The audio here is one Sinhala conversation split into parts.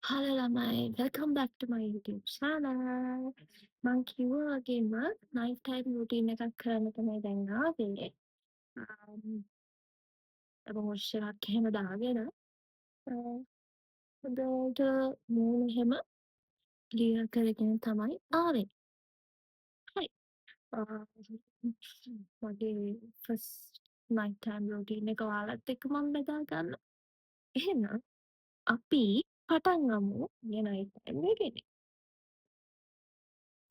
Hello ළමයි, welcome back to my YouTube channel. මං කිව්වා වගේම night time routine එකක් කරන්න තමයි දැන් ආවේ. wash එකක් එහෙම දාගෙන හොඳට මූණ එහෙම clear කරගෙන තමයි ආවේ. හරි. මගේ first night time routine එක ඔයාලත් එක්ක මම බෙදා ගන්නම්. එහෙනම් අපි පටන් ගමු මේ night time routine.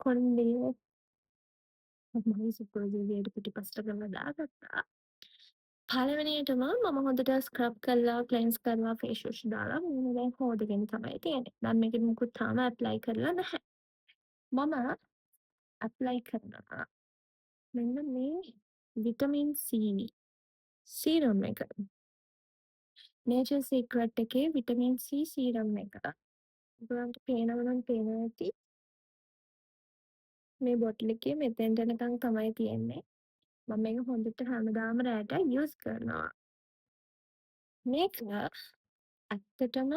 කොණ්ඩේ මම සුපර්වයිසර්ට පිටිපස්සට කරලා දාගත්තා. පළවෙනියටම මම හොඳට ස්ක්‍රබ් කරලා ක්ලෙන්ස් කරලා ෆේස් වොෂ් දාලා මූණ දැන් හොදගෙන තමයි තියෙන්නේ. දැන් මේකෙත් මුකුත් තාම ඇප්ලයි කරලා නැහැ. මම ඇප්ලයි කරනවා මෙන්න මේ විටමින් C සීරම් එක. Nature Secret එකේ විටමින් C සීරම් එක. ඔයගලන්ට පේනවා නම් පේනවා ඇති. මේ බොටල් එකේ මෙතෙන්ට එනකන් තමයි තියෙන්නේ. මම මේක හොඳට හැමදාම රැට යූස් කරනවා. මේක ඇත්තටම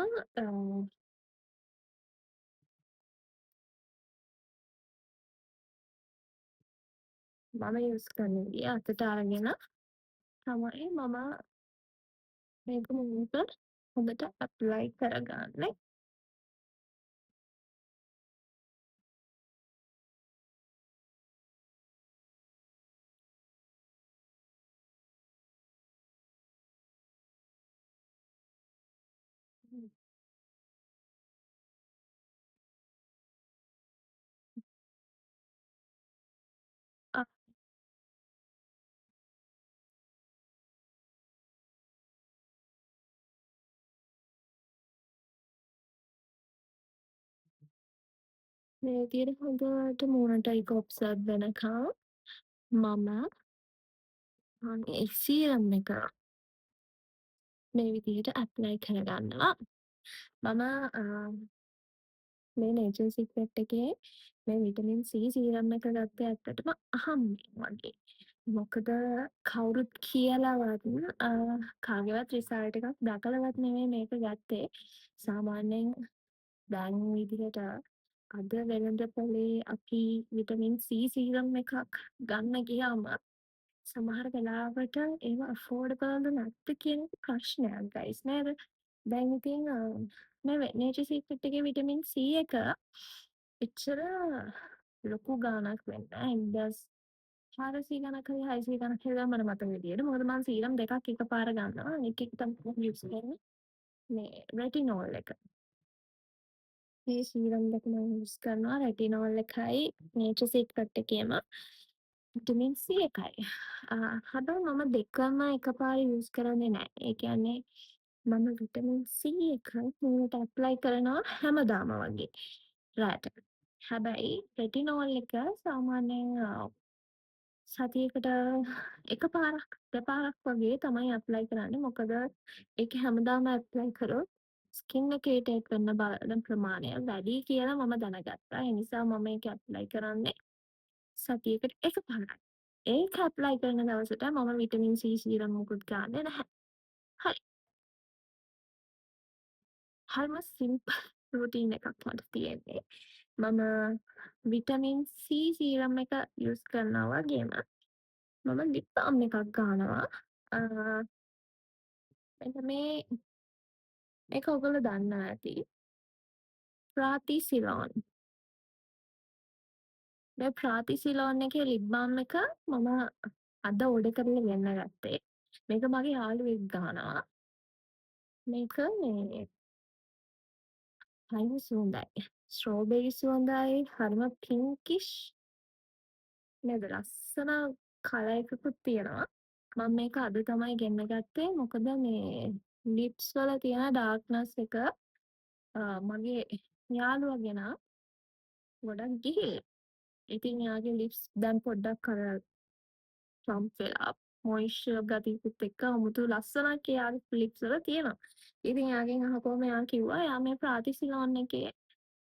මම යූස් කරන විදිය අතට අරගෙන තමයි මම මේක මුහුණට හොඳට ඇප්ලයි කරගන්නේ. අ මේ විදියට හොඳට මූණට ඒක ඔබ්සර්ව් වෙනකම් මම මේ සීරම් එක මේ විදියට ඇප්ලයි කරගන්නවා. මම මේ Nature Secret එකේ මේ විටමින් C සීරම් එක ගත්තේ ඇත්තටම අහම්බෙන් වගේ. මොකද කවුරුත් කියලාවත් කාගේවත් රිසල්ට් එකක් දැකලාවත් නෙමෙයි මේක ගත්තේ. සාමාන්‍යයෙන් දැන් විදිහට අද වෙළඳපොලේ අපි විටමින් C සීරම් එකක් ගන්න ගියාම සමහර වෙලාවට ඒව affordable ද නැද්ද කියන එක ප්‍රශ්නයක් ගයිස් නේද? දැන් ඉතින් මේ Nature Secret එකේ විටමින් C එක එච්චර ලොකු ගාණක් වෙන්නේ නැහැ. 400 ගණක් හරි 600 ගණක් කියලා මට මතක විදියට. මොකද මම සීරම් දෙකක් එකපාර ගන්නවා. එක එක තමයි යූස් කරන්නේ. මේ රෙටිනෝල් එක. මේ සීරම් දෙක මම යූස් කරනවා. රෙටිනෝල් එකයි Nature Secret එකේම විටමින් C එකයි. හැබැයි මම දෙකම එකපාර යූස් කරන්නේ නැහැ. ඒ කියන්නේ මම විටමින් C එක මූණට ඇප්ලයි කරනවා හැමදාම වගේ රැට. හැබැයි රෙටිනෝල් එක සාමාන්‍යයෙන් සතියකට එකපාරක් දෙපාරක් වගේ තමයි ඇප්ලයි කරන්නේ. මොකද ඒක හැමදාම ඇප්ලයි කරොත් ස්කින් එකේ ටේක් වෙන්න බලන ප්‍රමාණය වැඩි කියලා මම දැනගත්තා. ඒ නිසා මම ඒක ඇප්ලයි කරන්නේ සතියකට එකපාරයි. ඒක ඇප්ලයි කරන දවසට මම විටමින් C සීරම් මුකුත් ගන්නෙ නැහැ. හරි. හරිම සිම්පල් රූටීන් එකක් මට තියෙන්නේ. මම විටමින් C සීරම් එක යූස් කරනවා වගේම මම ලිප් බාම් එකක් ගන්නවා. මෙන්න මේක ඔයගොල්ලෝ දන්නවා ඇති. ප්‍රාතිසිලෝන්. මේ ප්‍රාතිසිලෝන් එකේ ලිප් බාම් එක මම අද ඕඩර් කරලා ගෙන්න ගත්තේ. මේක මගේ යාළුවෙක් ගන්නවා. මේක මේ හරිම සුවඳයි. ස්ට්‍රෝබෙරි සුවඳයි. හරිම පින්කිෂ්. නේද? ලස්සන කලර් එකකුත් තියෙනවා. මම මේක අද තමයි ගෙන්න ගත්තේ. මොකද මේ ලිප්ස් වල තියෙන ඩාර්ක්නස් එක මගේ යාළුවා ගෙනා ගොඩක් ගිහිල්ලා. ඉතින් එයාගේ ලිප්ස් දැන් පොඩ්ඩක් අර ප්ලම්ප් වෙලා මොයිස්චර් ගතියකුත් එක්ක අමුතු ලස්සනක් එයාගේ ලිප්ස් වල තියෙනවා. ඉතින් එයාගෙන් අහපුවම එයා කිව්වා එයා මේ ප්‍රාතිසිලෝන් එකේ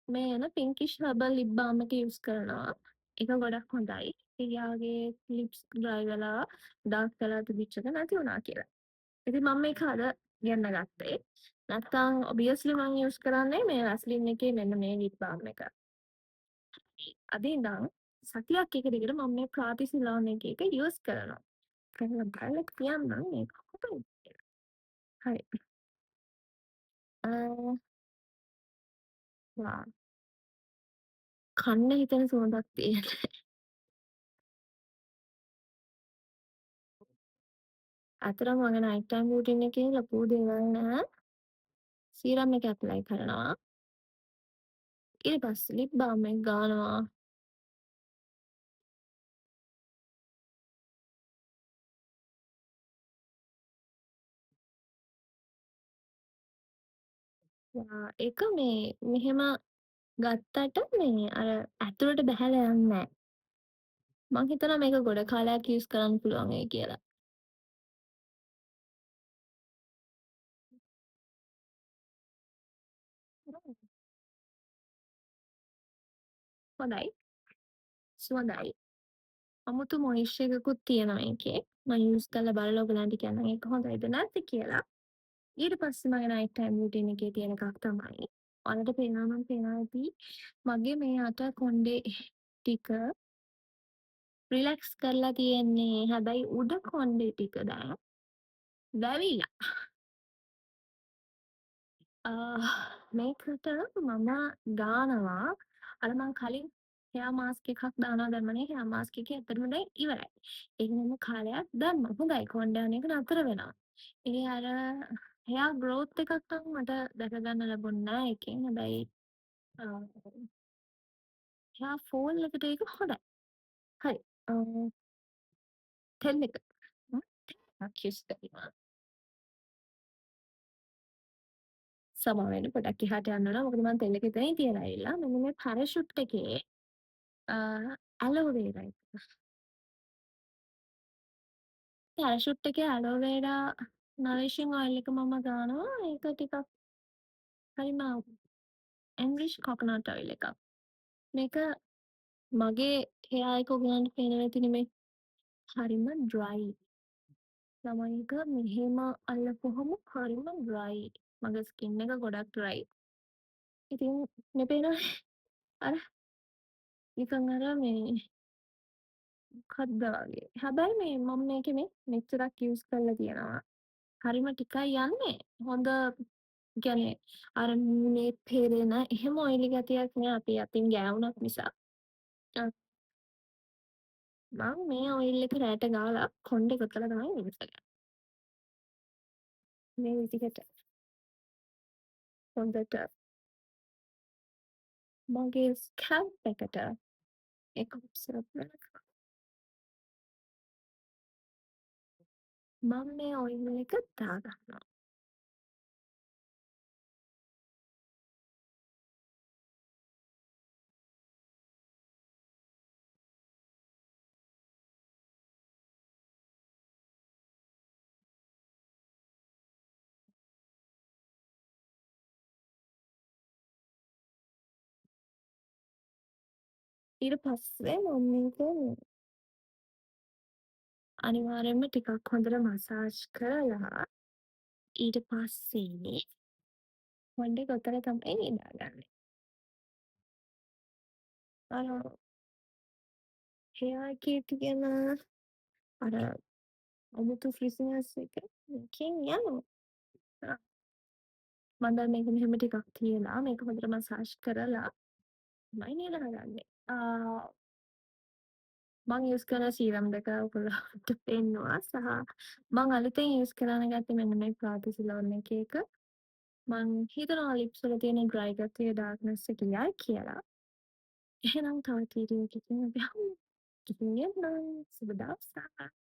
මේ එන පින්කිෂ් හර්බල් ලිප් බාම් එක යූස් කරනවා. ඒක ගොඩක් හොඳයි. එයාගේ ලිප්ස් ඩ්‍රයි වෙලා ඩාර්ක් වෙලා තිබිච්ච එක නැති වුණා කියලා. ඉතින් මම මේක අද ගෙන්න ගත්තේ. නැත්තම් ඔබියස්ලි මම යූස් කරන්නේ මේ වැස්ලින් එකේ මෙන්න මේ ලිප් බාම් එක. අද ඉඳන් සතියක් එක දිගට මම මේ ප්‍රාතිසිලාන එක යූස් කරනවා. කරලා බලලා කියන්නම් මේක හොඳයි කියලා. හරි. අ වා කන්න හිතෙන සුවඳක් තියෙන. අතරම මගේ නයිට් ටයිම් රූටින් එකේ ලොකු දේවල් නැහැ. සීරම් එක ඇප්ලයි කරනවා. ඊට පස්සේ ලිප් බාම් එක ගානවා. ඒක මේ මෙහෙම ගත්තට මේ අර ඇතුළට බැහැලා යන්නේ නැහැ. මං හිතනවා මේක ගොඩ කාලයක් යූස් කරන්න පුළුවන් වෙයි කියලා. හොඳයි. සුවඳයි. අමුතු මොයිස්චර් එකකුත් තියෙනවා ඒකේ. මම යූස් කරලා බලලා ඔයගලන්ට කියන්නම් ඒක හොඳයිද නැද්ද කියලා. ඊට පස්සේ මගේ නයිට් ටයිම් රූටින් එකේ තියෙන එකක් තමයි ඔයාලට පේනවා නම් පේනවා ඇති මගේ මේ අත කොණ්ඩේ ටික රිලැක්ස් කරලා තියෙන්නේ. හැබැයි උඩ කොණ්ඩේ ටික දැන් වැවිලා. මේකට මම ගානවා අර මං කලින් හෙයා මාස්ක් එකක් දානවා දැම්මනේ හෙයා මාස්ක් එකේ ඇත්තටම දැන් ඉවරයි. ඒක මම කාලයක් දැම්මා. හොඳයි කොණ්ඩේ අන එක නතර වෙනවා. ඒ අර හෙයා ග්‍රෝත් එකක් නම් මට දැක ගන්න ලැබුණේ නැහැ ඒකෙන්. හැබැයි අ හෙයා ෆෝල් එකට ඒක හොඳයි. හරි. අ තෙල් එක. ම් කිස් කරනවා. සමාවෙන්න පොඩක් එහාට යන්න ඕන. මොකද මම තෙල් එක එතනින් තියලා ඇවිල්ලා මෙන්න මේ පැරෂුට් එකේ ඇලෝවේරා එක. පැරෂුට් එකේ ඇලෝවේරා නරිෂින් ඔයිල් එක මම ගානවා. ඒක ටිකක් හරිම එන්රිච් කොකනට් ඔයිල් එකක්. මේක මගේ හෙයා එක ඔයගලන්ට පේනවා ඇති නෙමෙයි. හරිම ඩ්‍රයි. ළමයි එක මෙහෙම අල්ලපුවහම හරිම ඩ්‍රයි. මගේ ස්කින් එක ගොඩක් ඩ්‍රයි. ඉතින් මේ පේනවා අර නිකන් අර මේ මොකක්ද වගේ. හැබැයි මේ මම මේකේ මෙච්චරක් යූස් කරලා තියෙනවා. හරිම ටිකයි යන්නේ. හොඳ කියන්නේ අර මූණේ පෙරෙන එහෙම ඔයිලි ගතියක් නෑ අපි අතින් ගෑවුනක් නිසා. අ මම මේ ඔයිල් එක රෑට ගාලා කොණ්ඩේ කොතලා තමයි නිවසගන්නේ. මේ විදිහට හොඳට මගේ ස්කැල්ප් එකට ඒක ඔබ්සර්ව් කරලා මම මේ ඔයිල් එක දාගන්නවා. ඊට පස්සේ මම මේක අනිවාර්යයෙන්ම ටිකක් හොඳට මසාජ් කරලා ඊට පස්සේ කොණ්ඩේ කොතලා තමයි නිදාගන්නේ. අර හෙයා එකේ තියෙන අර අමුතු ෆ්‍රිසිනස් එක මේකෙන් යනවා. අ මම දැන් මේක මෙහෙම ටිකක් තියලා මේක හොඳට මසාජ් කරලා තමයි නිදාගන්නේ. මං යූස් කරන සීරම් දෙක ඔයගොල්ලන්ට පෙන්නවා සහ මං අලුතෙන් යූස් කරන්න ගත්තේ මෙන්න මේ ප්‍රාතිසිලෝන් එක. මං හිතනවා ලිප්ස් වල තියෙන ඩ්‍රයි ගතිය ඩාර්ක්නස් එක යයි කියලා. එහෙනම් තවත් වීඩියෝ එකකින් අපි හමු. කිසිම සුබ දවසක්.